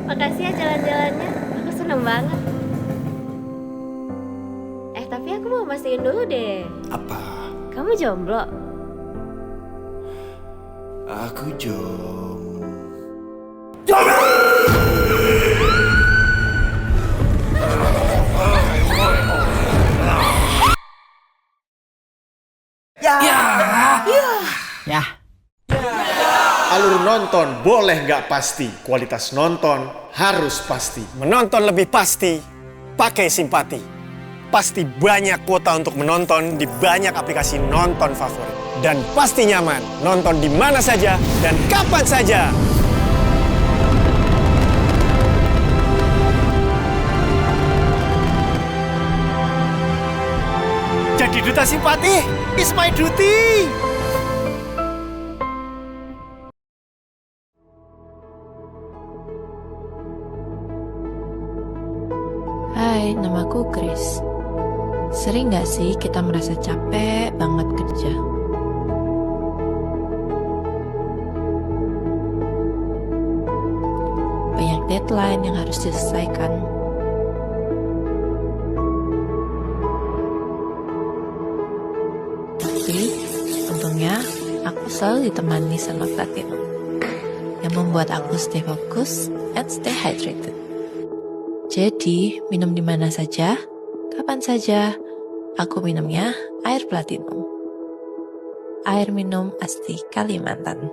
Makasih ya jalan-jalannya. Aku seneng banget. Tapi aku mau mastiin dulu deh. Apa? Kamu jomblo? Aku Ya, Alur nonton boleh nggak pasti, kualitas nonton harus pasti. Menonton lebih pasti, pakai simpati. Pasti banyak kuota untuk menonton di banyak aplikasi nonton favorit. Dan pasti nyaman, nonton di mana saja dan kapan saja. Jadi duta simpati, is my duty. Hai, namaku Chris. Sering gak sih kita merasa capek banget kerja? Banyak deadline yang harus diselesaikan. Tapi, untungnya aku selalu ditemani sama Platinum yang membuat aku stay fokus and stay hydrated. Jadi, minum di mana saja, kapan saja, aku minumnya air Platinum. Air minum asli Kalimantan.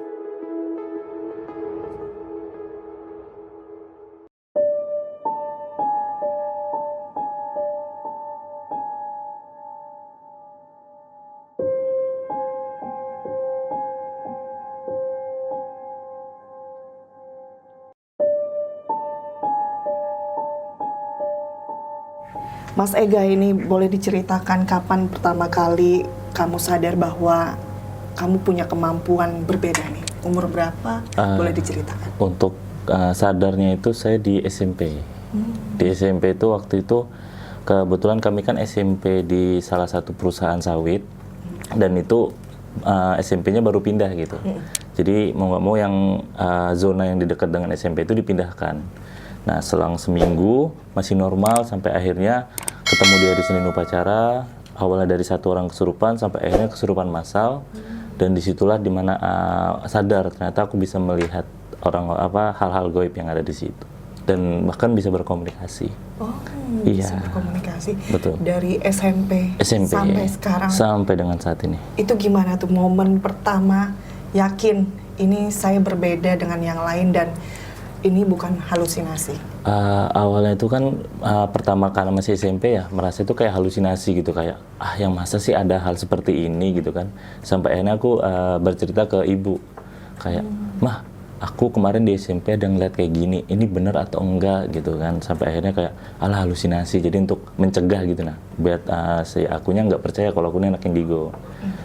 Mas Ega, ini boleh diceritakan kapan pertama kali kamu sadar bahwa kamu punya kemampuan berbeda nih? Umur berapa? Boleh diceritakan. Untuk sadarnya itu saya di SMP. Di SMP itu waktu itu kebetulan kami kan SMP di salah satu perusahaan sawit dan itu SMP-nya baru pindah gitu. Jadi mau nggak mau yang zona yang di dekat dengan SMP itu dipindahkan. Nah, selang seminggu masih normal sampai akhirnya ketemu di hari Senin upacara. Awalnya dari satu orang kesurupan sampai akhirnya kesurupan massal. Dan disitulah dimana sadar ternyata aku bisa melihat hal-hal gaib yang ada di situ. Dan bahkan bisa berkomunikasi. Oh, iya, bisa berkomunikasi. Betul. Dari SMP sampai sekarang. Sampai dengan saat ini. Itu gimana tuh momen pertama yakin ini saya berbeda dengan yang lain dan ini bukan halusinasi? Awalnya itu kan pertama kali masih SMP ya, merasa itu kayak halusinasi gitu, kayak yang masa sih ada hal seperti ini gitu kan. Sampai akhirnya aku bercerita ke ibu, kayak mah aku kemarin di SMP ada ngeliat kayak gini, ini bener atau enggak gitu kan. Sampai akhirnya kayak alah halusinasi, jadi untuk mencegah gitu nah, biar si akunya nggak percaya kalau aku ini anak indigo.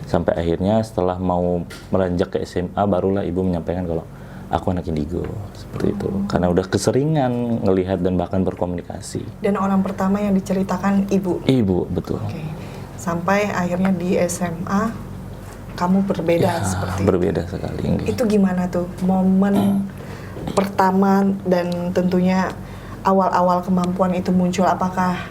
Sampai akhirnya setelah mau meranjak ke SMA barulah ibu menyampaikan kalau aku anak indigo, seperti itu. Karena udah keseringan ngelihat dan bahkan berkomunikasi. Dan orang pertama yang diceritakan ibu? Ibu, betul. Oke. Sampai akhirnya di SMA, kamu berbeda Ya, seperti berbeda sekali. itu gimana tuh momen pertama dan tentunya awal-awal kemampuan itu muncul? Apakah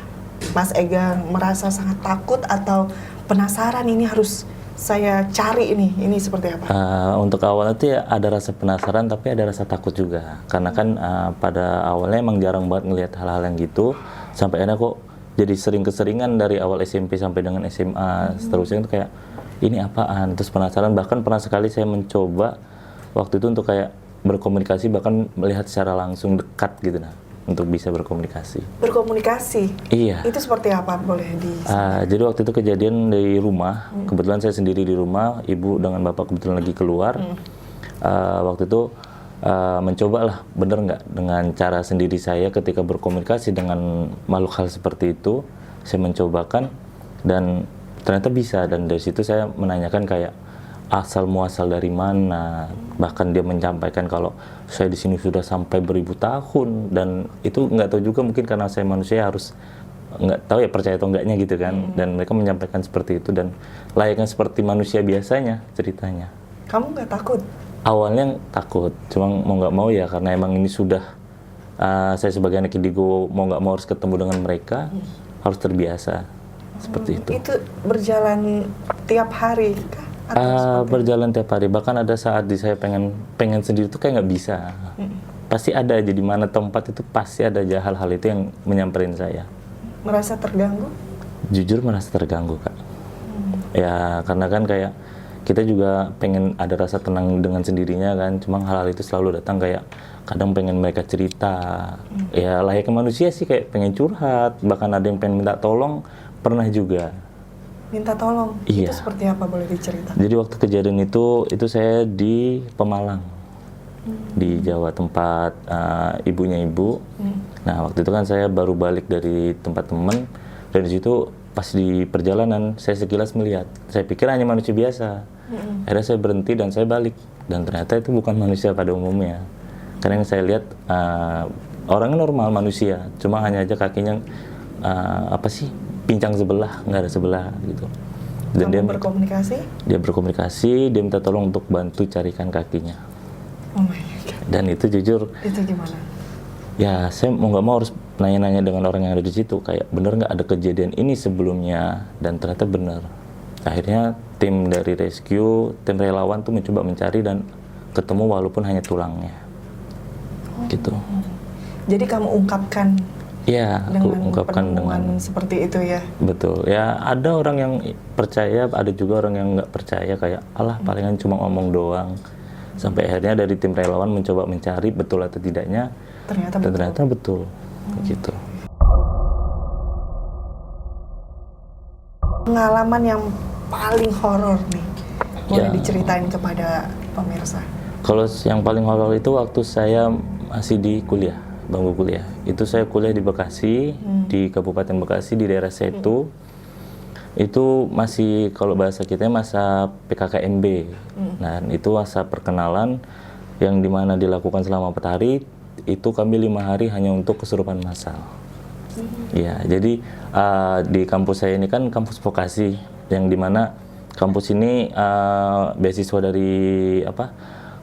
Mas Ega merasa sangat takut atau penasaran ini harus saya cari ini seperti apa? Untuk awalnya tuh ya ada rasa penasaran tapi ada rasa takut juga. Karena kan pada awalnya emang jarang banget ngelihat hal-hal yang gitu. Sampai akhirnya kok jadi sering keseringan dari awal SMP sampai dengan SMA. Seterusnya itu kayak ini apaan? Terus penasaran, bahkan pernah sekali saya mencoba waktu itu untuk kayak berkomunikasi, bahkan melihat secara langsung dekat gitu nah, untuk bisa berkomunikasi. Berkomunikasi? Iya. Itu seperti apa? Boleh jadi waktu itu kejadian di rumah, kebetulan saya sendiri di rumah, ibu dengan bapak kebetulan lagi keluar. Waktu itu mencobalah bener nggak dengan cara sendiri saya ketika berkomunikasi dengan makhluk hal seperti itu, saya mencobakan dan ternyata bisa. Dan dari situ saya menanyakan kayak asal muasal dari mana, bahkan dia menyampaikan kalau saya di sini sudah sampai beribu tahun, dan itu nggak tahu juga, mungkin karena saya manusia harus nggak tahu ya percaya atau enggaknya gitu kan. Dan mereka menyampaikan seperti itu dan layaknya seperti manusia biasanya ceritanya. Kamu nggak takut? Awalnya takut, cuma mau nggak mau ya karena emang ini sudah saya sebagai anak indigo mau nggak mau harus ketemu dengan mereka, harus terbiasa seperti itu. Itu berjalan tiap hari kah? Berjalan tiap hari, bahkan ada saat saya pengen sendiri tuh kayak nggak bisa. Pasti ada aja di mana tempat itu, pasti ada aja hal-hal itu yang menyamperin saya. Merasa terganggu? Jujur merasa terganggu, Kak. Ya karena kan kayak kita juga pengen ada rasa tenang dengan sendirinya kan, cuma hal-hal itu selalu datang kayak kadang pengen mereka cerita. Ya layaknya manusia sih, kayak pengen curhat, bahkan ada yang pengen minta tolong, pernah juga. Minta tolong? Iya. Itu seperti apa, boleh diceritakan? Jadi waktu kejadian itu saya di Pemalang, di Jawa, tempat ibunya ibu. Nah waktu itu kan saya baru balik dari tempat temen, dan di situ pas di perjalanan saya sekilas melihat, saya pikir hanya manusia biasa. Akhirnya saya berhenti dan saya balik, dan ternyata itu bukan manusia pada umumnya. Karena yang saya lihat orangnya normal, manusia, cuma hanya aja kakinya pincang sebelah, nggak ada sebelah gitu. Dan Kamu berkomunikasi? Dia berkomunikasi, dia minta tolong untuk bantu carikan kakinya. Oh my God. Dan itu jujur, Itu gimana? ya saya mau nggak mau harus nanya-nanya dengan orang yang ada di situ, kayak bener nggak ada kejadian ini sebelumnya, dan ternyata bener. Akhirnya tim dari rescue, tim relawan tuh mencoba mencari dan ketemu walaupun hanya tulangnya. Gitu. Jadi kamu ungkapkan Iya, aku dengan ungkapkan penemuan dengan seperti itu ya? betul. Ya ada orang yang percaya, ada juga orang yang nggak percaya, kayak alah palingan cuma ngomong doang. Sampai akhirnya dari tim relawan mencoba mencari betul atau tidaknya, Ternyata dan betul. ternyata betul. Gitu. Pengalaman yang paling horor nih, boleh Ya. diceritain kepada pemirsa? Kalau yang paling horor itu waktu saya masih di kuliah, bangku kuliah. Itu saya kuliah di Bekasi, di Kabupaten Bekasi, di daerah Setu. Itu masih, kalau bahasa kita masa PKKMB. Nah, itu masa perkenalan yang dimana dilakukan selama 4 hari. Itu kami 5 hari hanya untuk kesurupan massal. Ya, jadi di kampus saya ini kan kampus vokasi, yang dimana kampus ini beasiswa dari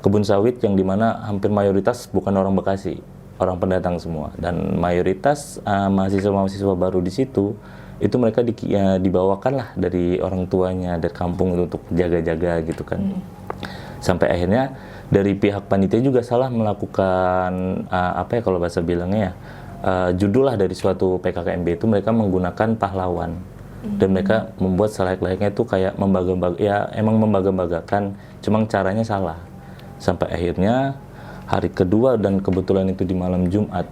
kebun sawit, yang dimana hampir mayoritas bukan orang Bekasi, orang pendatang semua, dan mayoritas mahasiswa-mahasiswa baru di situ itu mereka dibawakan lah dari orang tuanya dari kampung itu untuk jaga-jaga gitu kan. Sampai akhirnya dari pihak panitia juga salah melakukan kalau bahasa bilangnya ya, judul lah dari suatu PKKMB itu mereka menggunakan pahlawan, dan mereka membuat selayak-layaknya itu kayak emang membangga-banggakan, cuma caranya salah. Sampai akhirnya hari kedua, dan kebetulan itu di malam Jumat,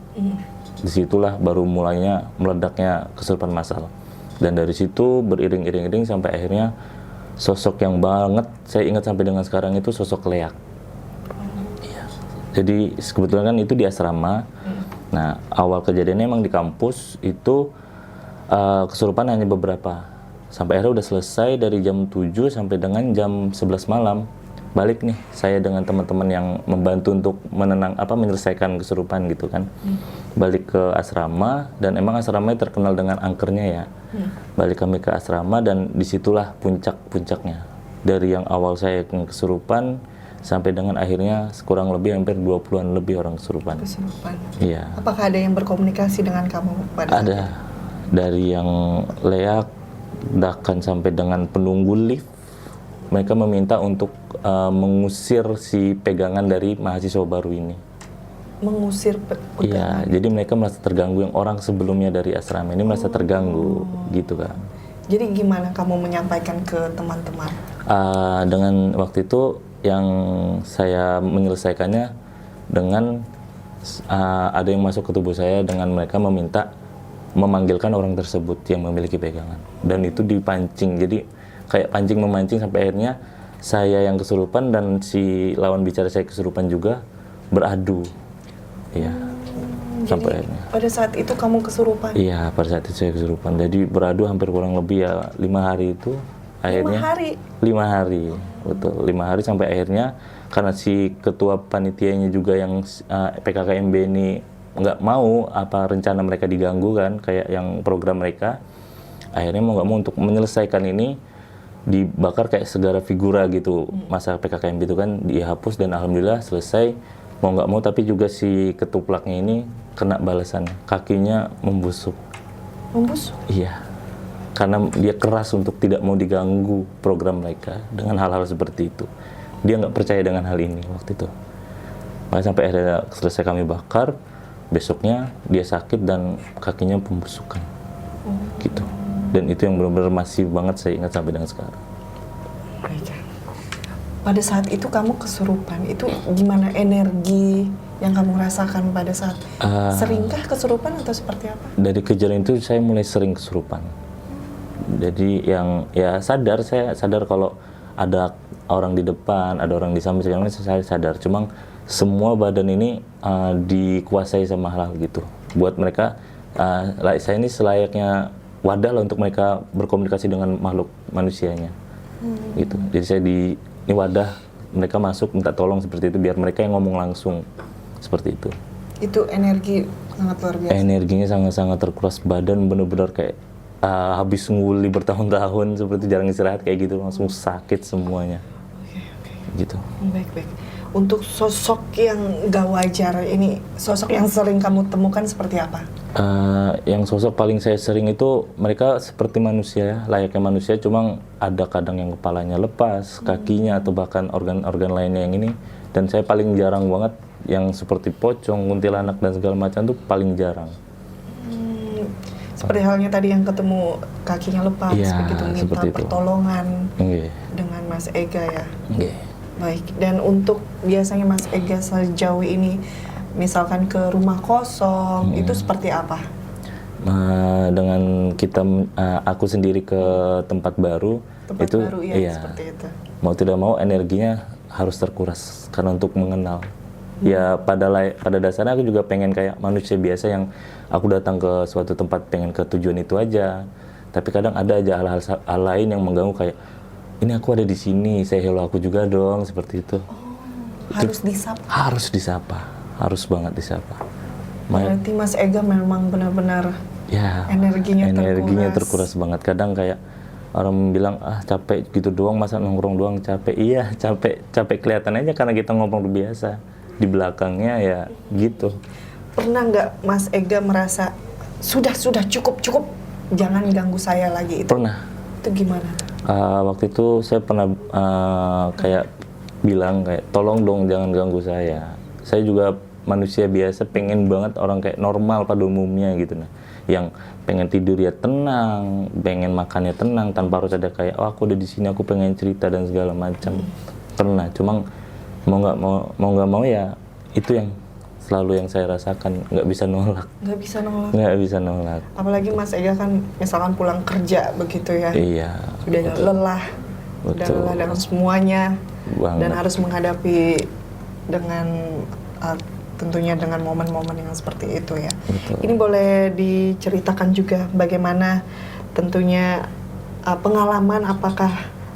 disitulah baru mulainya meledaknya kesurupan massal. Dan dari situ beriring-iring sampai akhirnya sosok yang banget saya ingat sampai dengan sekarang itu sosok Leak. Iya. Jadi kebetulan kan itu di asrama. Nah, awal kejadiannya emang di kampus itu kesurupan hanya beberapa. Sampai akhirnya udah selesai dari jam 7 sampai dengan jam 11 malam. Balik nih saya dengan teman-teman yang membantu untuk menyelesaikan kesurupan gitu kan. Balik ke asrama, dan emang asramanya terkenal dengan angkernya ya. Balik kami ke asrama, dan disitulah puncak-puncaknya. Dari yang awal saya kesurupan sampai dengan akhirnya kurang lebih hampir 20-an lebih orang kesurupan. Kesurupan. Iya. Apakah ada yang berkomunikasi dengan kamu pada saat Ada. Dari yang Leak, bahkan sampai dengan penunggu lift, mereka meminta untuk mengusir si pegangan dari mahasiswa baru ini. mengusir Iya, jadi mereka merasa terganggu, yang orang sebelumnya dari asrama ini merasa terganggu, gitu kan. Jadi gimana kamu menyampaikan ke teman-teman? Dengan waktu itu yang saya menyelesaikannya dengan ada yang masuk ke tubuh saya, dengan mereka meminta memanggilkan orang tersebut yang memiliki pegangan, dan itu dipancing, jadi kayak pancing memancing sampai akhirnya saya yang kesurupan dan si lawan bicara saya kesurupan juga beradu. Iya. Sampai akhirnya. Pada saat itu kamu kesurupan? Iya, pada saat itu saya kesurupan. Jadi beradu hampir kurang lebih ya 5 hari itu. Akhirnya 5 hari? 5 hari, betul. 5 hari sampai akhirnya karena si ketua panitianya juga yang PKKMB ini nggak mau rencana mereka diganggu kan, kayak yang program mereka. Akhirnya mau nggak mau untuk menyelesaikan ini dibakar kayak segala figura gitu. Masa PKKMB itu kan dihapus, dan alhamdulillah selesai. mau nggak mau, tapi juga si ketuplaknya ini kena balasannya, kakinya membusuk. Membusuk? Iya, karena dia keras untuk tidak mau diganggu program mereka dengan hal-hal seperti itu. Dia nggak percaya dengan hal ini waktu itu. Makanya sampai akhirnya selesai kami bakar, besoknya dia sakit dan kakinya pembusukan. Gitu. Dan itu yang benar-benar masih banget saya ingat sampai dengan sekarang. Baik. Pada saat itu kamu kesurupan, itu gimana energi yang kamu rasakan pada saat? Seringkah kesurupan atau seperti apa? Dari kejadian itu saya mulai sering kesurupan. Jadi yang ya saya sadar kalau ada orang di depan, ada orang di samping, segala macam saya sadar. Cuma semua badan ini dikuasai sama hal-hal gitu. Buat mereka, saya ini selayaknya wadah lah untuk mereka berkomunikasi dengan makhluk manusianya. Gitu. Jadi saya ini wadah, mereka masuk minta tolong seperti itu biar mereka yang ngomong langsung seperti itu. Itu energi sangat luar biasa. Energinya sangat-sangat terkuras, badan benar-benar kayak habis nguli bertahun-tahun seperti jarang istirahat kayak gitu, langsung sakit semuanya. Gitu. Baik. Untuk sosok yang gak wajar ini, sosok yang sering kamu temukan seperti apa? Yang sosok paling saya sering itu mereka seperti manusia, layaknya manusia, cuma ada kadang yang kepalanya lepas, kakinya atau bahkan organ-organ lainnya yang ini. Dan saya paling jarang banget yang seperti pocong, kuntilanak dan segala macam tuh paling jarang. Seperti halnya tadi yang ketemu kakinya lepas, Ya, begitu minta seperti itu. pertolongan Okay. dengan Mas Ega ya. Okay. Baik, dan untuk biasanya Mas Ega sejauh ini, misalkan ke rumah kosong, itu seperti apa? Dengan aku sendiri ke tempat baru, Tempat itu baru ya, iya, seperti itu. mau tidak mau energinya harus terkuras karena untuk mengenal. Ya pada dasarnya aku juga pengen kayak manusia biasa yang aku datang ke suatu tempat pengen ke tujuan itu aja. Tapi kadang ada aja hal lain yang mengganggu kayak ini aku ada di sini, say hello aku juga dong, seperti itu. Harus disapa. Harus disapa, harus banget disapa. Berarti Mas Ega memang benar-benar Ya, energinya terkuras banget. Kadang kayak orang bilang capek gitu doang, masa nongkrong doang capek. Iya, capek kelihatan aja karena kita ngobrol biasa. Di belakangnya ya gitu. Pernah nggak Mas Ega merasa sudah cukup, jangan ganggu saya lagi itu? Pernah. Itu gimana? Waktu itu saya pernah kayak bilang kayak tolong dong jangan ganggu saya. Saya juga manusia biasa, pengen banget orang kayak normal pada umumnya gitu nah. Yang pengen tidur ya tenang, pengen makannya tenang tanpa harus ada kayak aku udah di sini aku pengen cerita dan segala macam. Pernah, cuma mau nggak mau ya itu yang selalu yang saya rasakan, nggak bisa nolak. Nggak bisa nolak. Apalagi Mas Ega kan misalkan pulang kerja begitu ya. Iya. Sudah lelah. Sudah Betul. lelah dengan semuanya. Banget. Dan harus menghadapi dengan tentunya dengan momen-momen yang seperti itu ya. Betul. Ini boleh diceritakan juga bagaimana tentunya pengalaman apakah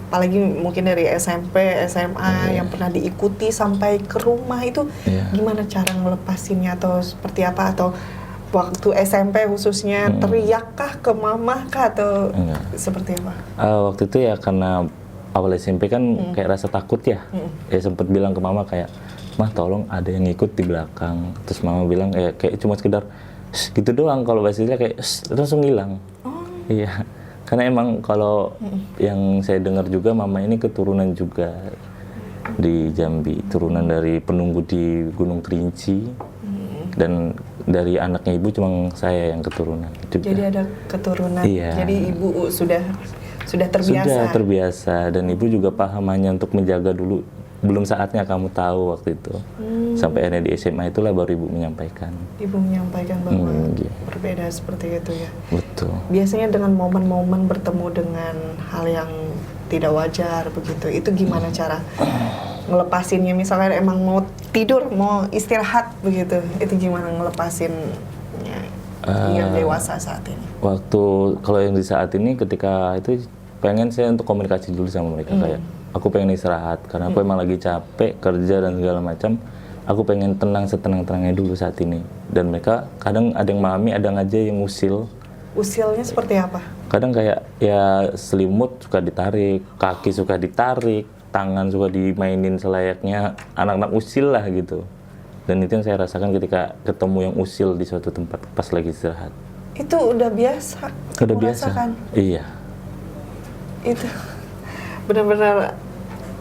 apalagi mungkin dari SMP, SMA yang pernah diikuti sampai ke rumah itu gimana cara ngelepasinnya atau seperti apa, atau waktu SMP khususnya teriakkah ke mama kah atau seperti apa? Waktu itu ya karena awal SMP kan kayak rasa takut ya. Ya sempat bilang ke mama kayak, "Mah tolong ada yang ikut di belakang." Terus mama bilang kayak cuma sekedar gitu doang, kalau bahasanya kayak langsung hilang. Iya. Karena emang kalau yang saya dengar juga mama ini keturunan juga di Jambi, turunan dari penunggu di Gunung Kerinci, dan dari anaknya ibu cuma saya yang keturunan juga. Jadi ada keturunan. Iya. Jadi ibu sudah terbiasa. Sudah terbiasa, dan ibu juga paham hanya untuk menjaga dulu. Belum saatnya kamu tahu waktu itu. Sampai akhirnya di SMA itulah baru ibu menyampaikan. Ibu menyampaikan bahwa Gitu. berbeda seperti itu ya. Betul. Biasanya dengan momen-momen bertemu dengan hal yang tidak wajar begitu, itu gimana cara ngelepasinnya? Misalnya emang mau tidur, mau istirahat begitu, itu gimana ngelepasinnya yang dewasa saat ini? Waktu kalau yang di saat ini ketika itu pengen saya untuk komunikasi dulu sama mereka kayak aku pengen istirahat karena aku emang lagi capek kerja dan segala macam. Aku pengen tenang setenang-tenangnya dulu saat ini. Dan mereka kadang ada yang memahami, ada aja yang usil. Usilnya seperti apa? Kadang kayak ya selimut suka ditarik, kaki suka ditarik, tangan suka dimainin selayaknya anak-anak usil lah gitu. Dan itu yang saya rasakan ketika ketemu yang usil di suatu tempat pas lagi istirahat. Itu udah biasa. Udah kamu biasa. rasakan? Iya. Itu benar-benar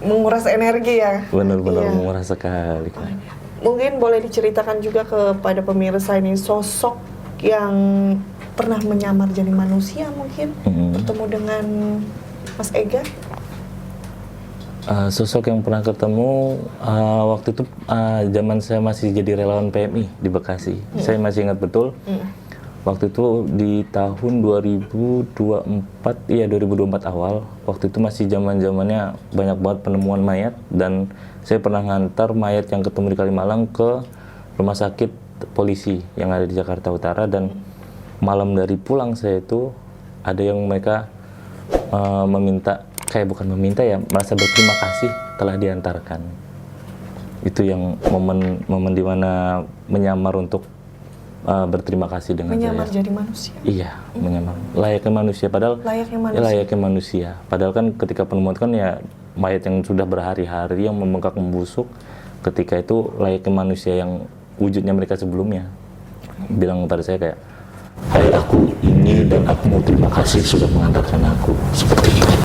menguras energi ya. Benar-benar Iya. menguras sekali. Mungkin boleh diceritakan juga kepada pemirsa ini sosok yang pernah menyamar jadi manusia mungkin bertemu dengan Mas Ega. Sosok yang pernah ketemu waktu itu zaman saya masih jadi relawan PMI di Bekasi. Saya masih ingat betul. Waktu itu di tahun 2024 awal. Waktu itu masih zaman-zamannya banyak banget penemuan mayat, dan saya pernah ngantar mayat yang ketemu di Kalimalang ke rumah sakit polisi yang ada di Jakarta Utara. Dan malam dari pulang saya itu ada yang mereka meminta, kayak bukan meminta ya, merasa berterima kasih telah diantarkan. Itu yang momen dimana menyamar untuk berterima kasih dengan Menyamar saya. jadi manusia. Iya, menyamar. Layaknya manusia, padahal Layaknya manusia. ya, layaknya manusia. Padahal kan ketika penemuan kan ya mayat yang sudah berhari-hari yang membengkak membusuk, ketika itu layaknya manusia yang wujudnya mereka sebelumnya. Bilang kepada saya kayak, "Hai, aku ini dan aku mau terima kasih sudah mengantarkan aku." Seperti itu.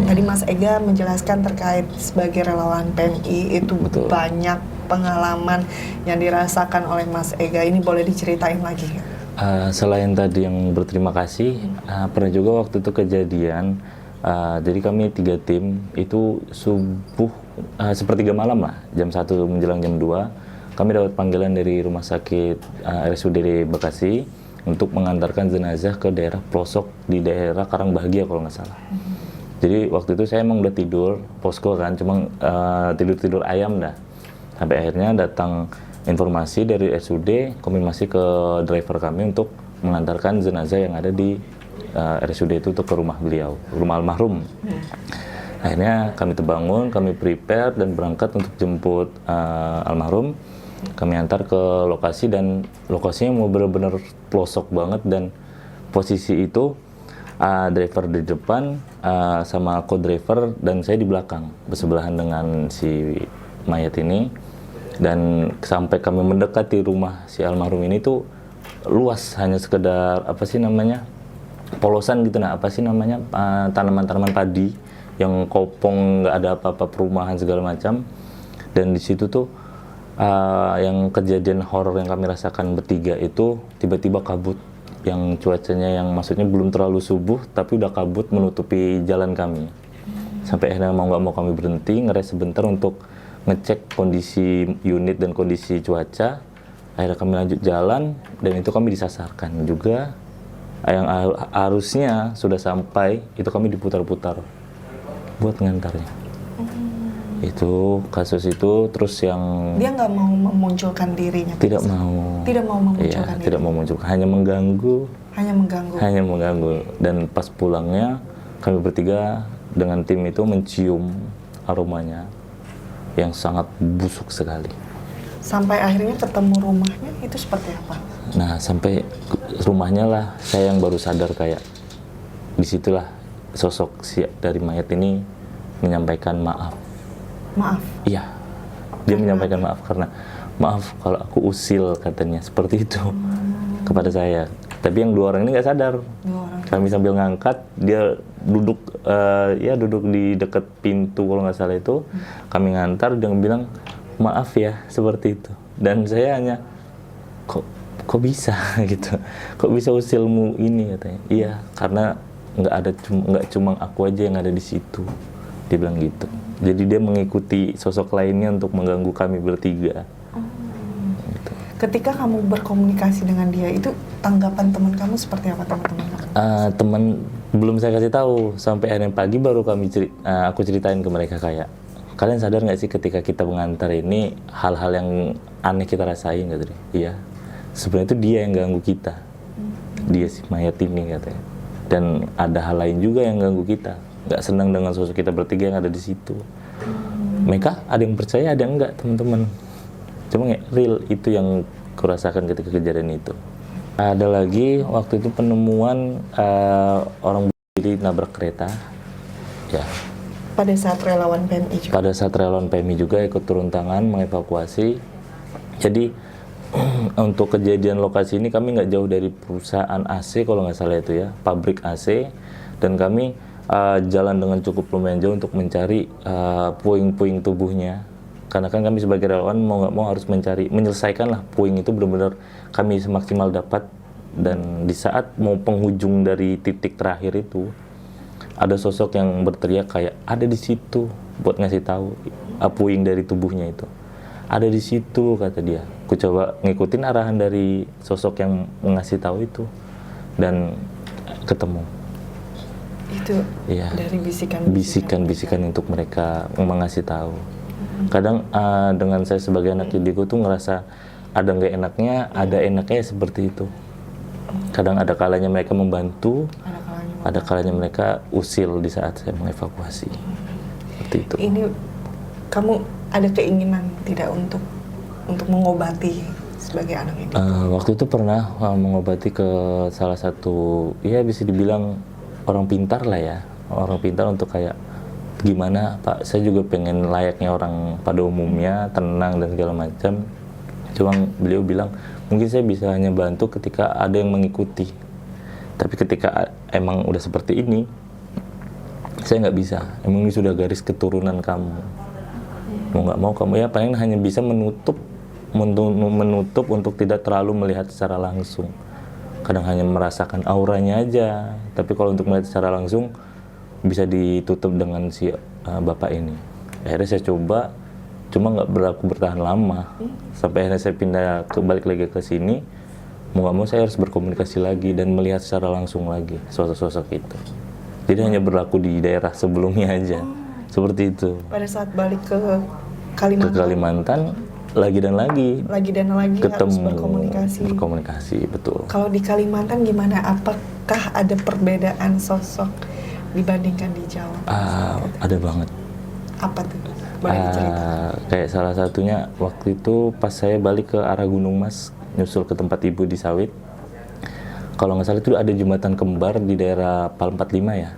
Tadi Mas Ega menjelaskan terkait sebagai relawan PMI itu Betul. banyak pengalaman yang dirasakan oleh Mas Ega. Ini boleh diceritain lagi nggak? Selain tadi yang berterima kasih, pernah juga waktu itu kejadian, jadi kami 3 tim, itu subuh, sepertiga malam lah, jam 1 menjelang jam 2, kami dapat panggilan dari rumah sakit RSUD di Bekasi untuk mengantarkan jenazah ke daerah pelosok di daerah Karangbahagia kalau nggak salah. Jadi waktu itu saya emang udah tidur, posko kan, cuma tidur-tidur ayam dah. Sampai akhirnya datang informasi dari RSUD, konfirmasi ke driver kami untuk mengantarkan jenazah yang ada di RSUD itu ke rumah beliau, rumah almarhum. Akhirnya kami terbangun, kami prepare dan berangkat untuk jemput almarhum. Kami antar ke lokasi, dan lokasinya mau benar-benar pelosok banget, dan posisi itu driver di depan sama co-driver dan saya di belakang bersebelahan dengan si mayat ini. Dan sampai kami mendekati rumah si almarhum ini tuh luas, hanya sekedar apa sih namanya, polosan gitu, nah apa sih namanya, tanaman-tanaman padi yang kopong, nggak ada apa-apa perumahan segala macam. Dan di situ tuh yang kejadian horor yang kami rasakan bertiga itu tiba-tiba kabut, yang cuacanya yang maksudnya belum terlalu subuh tapi udah kabut menutupi jalan kami. Sampai akhirnya mau nggak mau kami berhenti ngeres sebentar untuk ngecek kondisi unit dan kondisi cuaca. Akhirnya kami lanjut jalan, dan itu kami disasarkan juga. Yang harusnya sudah sampai, itu kami diputar-putar buat ngantarnya. Itu kasus itu. Terus yang Dia nggak mau memunculkan dirinya. tidak Mas? mau, Tidak mau memunculkan iya, diri. tidak mau munculkan, hanya mengganggu, Hanya mengganggu. hanya mengganggu. Dan pas pulangnya kami bertiga dengan tim itu mencium aromanya yang sangat busuk sekali. Sampai akhirnya ketemu rumahnya itu seperti apa? Nah, sampai rumahnya lah saya yang baru sadar, kayak disitulah sosok dari mayat ini menyampaikan maaf. Maaf. Iya, dia menyampaikan maaf karena maaf kalau aku usil, katanya seperti itu kepada saya. Tapi yang 2 orang ini nggak sadar. 2 orang. Kami sambil ngangkat, dia duduk duduk di dekat pintu kalau nggak salah itu. Kami ngantar, dia bilang maaf ya, seperti itu. Dan saya hanya kok bisa gitu, kok bisa usilmu ini, katanya. Iya, karena nggak cuma aku aja yang ada di situ, dia bilang gitu. Jadi dia mengikuti sosok lainnya untuk mengganggu kami bertiga. Gitu. Ketika kamu berkomunikasi dengan dia, itu tanggapan teman kamu seperti apa, teman-teman kamu? Teman belum saya kasih tahu, sampai hari pagi baru aku ceritain ke mereka kayak, kalian sadar nggak sih ketika kita mengantar ini hal-hal yang aneh kita rasain, gitu deh. Iya, sebenarnya itu dia yang ganggu kita, dia si mayat ini, katanya. Dan ada hal lain juga yang ganggu kita, nggak senang dengan sosok kita bertiga yang ada di situ. Mereka ada yang percaya, ada yang enggak, teman-teman. Cuma real itu yang kurasakan ketika kejadian itu. Ada lagi waktu itu penemuan orang berdiri nabrak kereta, ya. Pada saat relawan PMI juga. Pada saat relawan PMI juga ikut turun tangan mengevakuasi. Jadi untuk kejadian lokasi ini kami nggak jauh dari perusahaan AC kalau nggak salah itu ya, pabrik AC, dan kami jalan dengan cukup lumayan jauh untuk mencari puing-puing tubuhnya. Karena kan kami sebagai relawan mau nggak mau harus menyelesaikan lah puing itu benar-benar kami semaksimal dapat. Dan di saat mau penghujung dari titik terakhir itu, ada sosok yang berteriak kayak ada di situ buat ngasih tahu puing dari tubuhnya itu. Ada di situ kata dia. Aku coba ngikutin arahan dari sosok yang ngasih tahu itu dan ketemu. Itu Iya. dari Bisikan-bisikan untuk mereka mengasih tahu. Kadang dengan saya sebagai anak didiku tuh ngerasa ada nggak enaknya, ada enaknya seperti itu. Kadang ada kalanya mereka membantu, ada kalanya mereka usil di saat saya mengevakuasi. Seperti itu. Ini kamu ada keinginan tidak untuk mengobati sebagai anak ini? Waktu itu pernah mengobati ke salah satu, ya bisa dibilang orang pintar lah ya, orang pintar untuk kayak gimana Pak, saya juga pengen layaknya orang pada umumnya, tenang dan segala macam. Cuma beliau bilang mungkin saya bisa hanya bantu ketika ada yang mengikuti. Tapi ketika emang udah seperti ini, saya nggak bisa. Emang ini sudah garis keturunan kamu. Mau nggak mau kamu ya paling hanya bisa menutup untuk tidak terlalu melihat secara langsung. Kadang hanya merasakan auranya aja. Tapi kalau untuk melihat secara langsung bisa ditutup dengan si bapak ini. Akhirnya saya coba, cuma nggak bertahan lama. Sampai akhirnya saya balik lagi ke sini. Mau nggak mau saya harus berkomunikasi lagi dan melihat secara langsung lagi sosok-sosok itu. Jadi hanya berlaku di daerah sebelumnya aja. Seperti itu. Pada saat balik ke Kalimantan? Ke Kalimantan, lagi dan lagi Ketemu, harus berkomunikasi, betul. Kalau di Kalimantan gimana? Apakah ada perbedaan sosok dibandingkan di Jawa? Ada banget. Apa tuh? Boleh diceritakan? Kayak salah satunya waktu itu pas saya balik ke arah Gunung Mas, nyusul ke tempat ibu di Sawit. Kalau nggak salah itu ada jembatan kembar di daerah Pal 45 ya.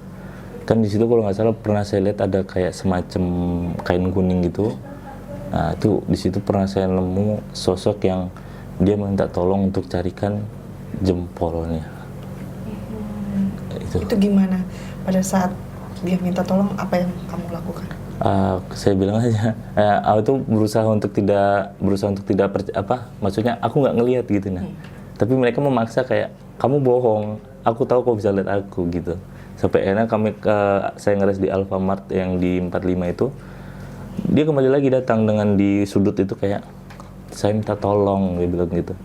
Kan di situ kalau nggak salah pernah saya lihat ada kayak semacam kain kuning gitu. Nah itu di situ pernah saya nemu sosok yang dia minta tolong untuk carikan jempolnya. Itu gimana? Pada saat dia minta tolong, apa yang kamu lakukan? Saya bilang aja, itu berusaha untuk tidak maksudnya aku nggak ngelihat gitu nah. Tapi mereka memaksa kayak kamu bohong, aku tahu kau bisa lihat aku gitu. Sampai akhirnya saya ngeres di Alfamart yang di 45 itu, dia kembali lagi datang dengan di sudut itu kayak saya minta tolong, dia bilang gitu.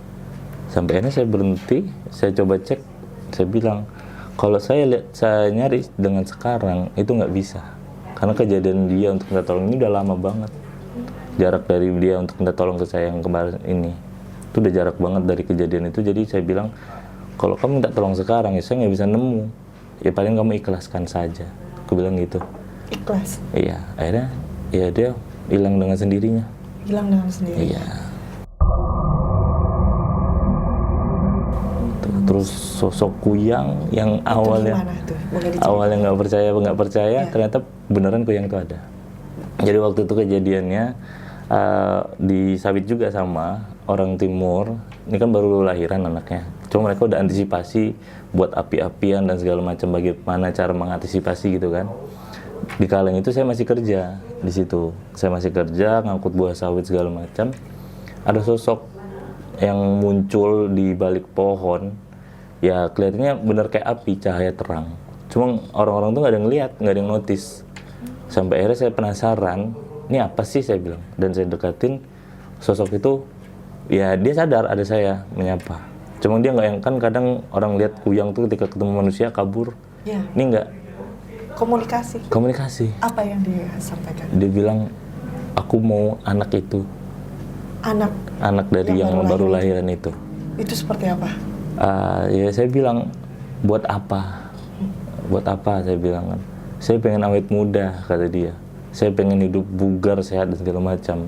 Sampai akhirnya saya berhenti, saya coba cek, saya bilang kalau saya nyari dengan sekarang itu nggak bisa. Karena kejadian dia untuk minta tolong ini udah lama banget. Jarak dari dia untuk minta tolong ke saya yang kemarin ini, itu udah jarak banget dari kejadian itu. Jadi saya bilang, kalau kamu minta tolong sekarang, ya saya nggak bisa nemu. Ya paling kamu ikhlaskan saja. Aku bilang gitu. Ikhlas? Iya, akhirnya ya dia hilang dengan sendirinya. Hilang dengan sendirinya? Iya. Terus sosok Kuyang yang awalnya nggak percaya, ternyata beneran Kuyang itu ada. Jadi waktu itu kejadiannya di Sawit juga sama orang timur. Ini kan baru lahiran anaknya. Cuma mereka udah antisipasi buat api-apian dan segala macam, bagaimana cara mengantisipasi gitu kan. Di kaleng itu saya masih kerja di situ. Saya masih kerja ngangkut buah sawit segala macam. Ada sosok yang muncul di balik pohon. Ya kelihatannya bener kayak api, cahaya terang. Cuma orang-orang tuh nggak ada yang ngeliat, nggak ada yang notice. Sampai akhirnya saya penasaran, ini apa sih saya bilang. Dan saya dekatin sosok itu, ya dia sadar ada saya menyapa. Cuma dia nggak yang, kan kadang orang lihat Kuyang tuh ketika ketemu manusia kabur. Ya. Ini nggak. Komunikasi. Apa yang dia sampaikan? Dia bilang, aku mau anak itu. Anak dari yang baru lahiran itu. Itu seperti apa? Ya saya bilang, buat apa? Buat apa saya bilang kan? Saya pengen awet muda, kata dia. Saya pengen hidup bugar, sehat dan segala macam.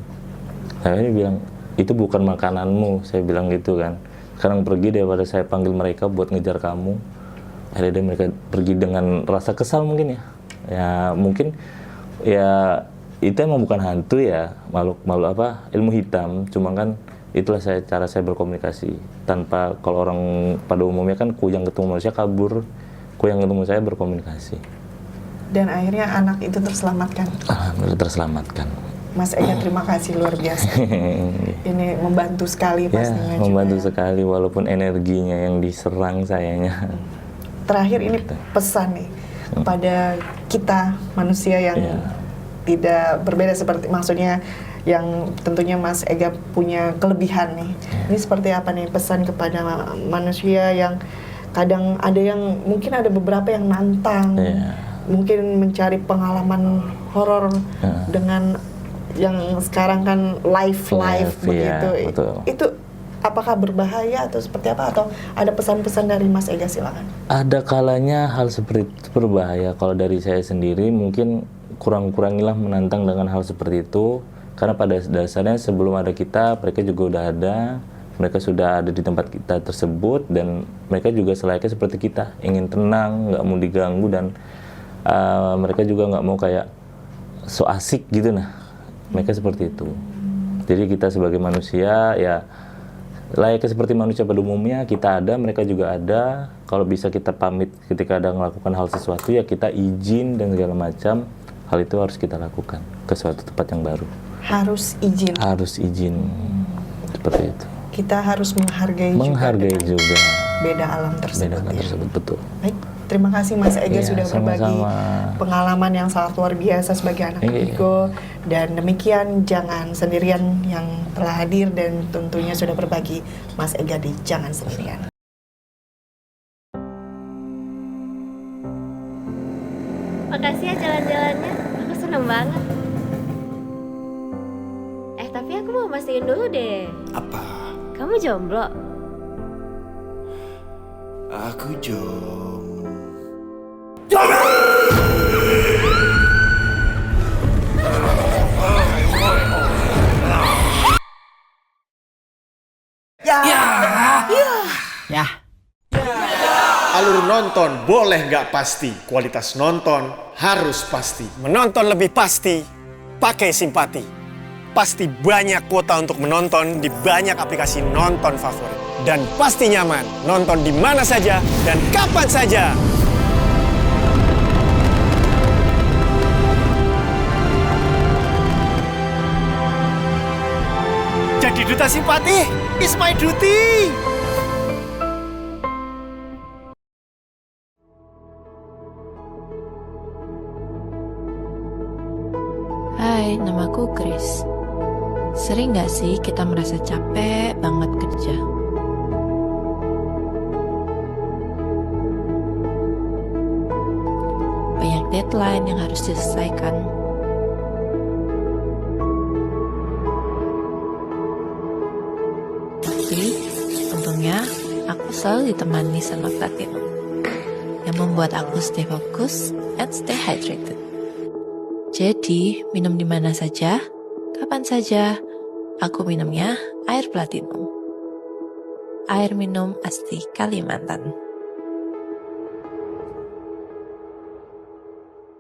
Saya bilang, itu bukan makananmu, saya bilang gitu kan. Sekarang pergi daripada saya panggil mereka buat ngejar kamu. Akhirnya mereka pergi dengan rasa kesal mungkin ya. Ya mungkin Ya itu emang bukan hantu ya, makhluk apa, ilmu hitam. Cuma kan itulah cara saya berkomunikasi. Tanpa, kalau orang pada umumnya kan kuyang ketemu manusia kabur, kuyang ketemu saya berkomunikasi. Dan akhirnya anak itu terselamatkan. Alhamdulillah terselamatkan. Mas Ega, terima kasih luar biasa. Ini membantu sekali Ya, pastinya membantu juga, ya. sekali walaupun energinya yang diserang sayanya. Terakhir ini pesan nih kepada kita manusia yang tidak berbeda, seperti maksudnya yang tentunya Mas Ega punya kelebihan nih. Ini seperti apa nih pesan kepada manusia yang kadang ada yang mungkin ada beberapa yang nantang, mungkin mencari pengalaman horor dengan yang sekarang kan live begitu. Itu apakah berbahaya atau seperti apa, atau ada pesan-pesan dari Mas Ega? Silakan. Ada kalanya hal seperti itu berbahaya. Kalau dari saya sendiri mungkin kurang-kurangilah menantang dengan hal seperti itu, karena pada dasarnya sebelum ada kita, mereka juga udah ada, mereka sudah ada di tempat kita tersebut, dan mereka juga selayaknya seperti kita, ingin tenang, nggak mau diganggu, dan mereka juga nggak mau kayak so asik gitu. Nah, mereka seperti itu. Jadi kita sebagai manusia ya layaknya seperti manusia pada umumnya, kita ada, mereka juga ada. Kalau bisa kita pamit ketika ada melakukan hal sesuatu, ya kita izin dan segala macam. Hal itu harus kita lakukan ke suatu tempat yang baru. Harus izin. Harus izin. Seperti itu. Kita harus menghargai juga beda alam tersebut. Beda alam tersebut, betul. Baik, terima kasih Mas Ega sudah berbagi sama-sama. pengalaman yang sangat luar biasa sebagai anak indigo. Dan demikian Jangan Sendirian yang telah hadir dan tentunya sudah berbagi Mas Ega di Jangan Sendirian. Makasih ya jalan-jalannya, aku seneng banget. Tapi aku mau mastiin dulu deh. Apa? Kamu jomblo? Aku jomblo. Alur nonton boleh nggak pasti, kualitas nonton harus pasti. Menonton lebih pasti, pakai simpati. Pasti banyak kuota untuk menonton di banyak aplikasi nonton favorit. Dan pasti nyaman, nonton di mana saja dan kapan saja. Jadi duta simpati, is my duty. Hai, namaku Chris. Sering gak sih kita merasa capek banget kerja? Banyak deadline yang harus diselesaikan. Tapi, untungnya aku selalu ditemani sama Platinum yang membuat aku stay fokus and stay hydrated. Jadi, minum di mana saja, kapan saja, aku minumnya air Platinum. Air minum asli Kalimantan.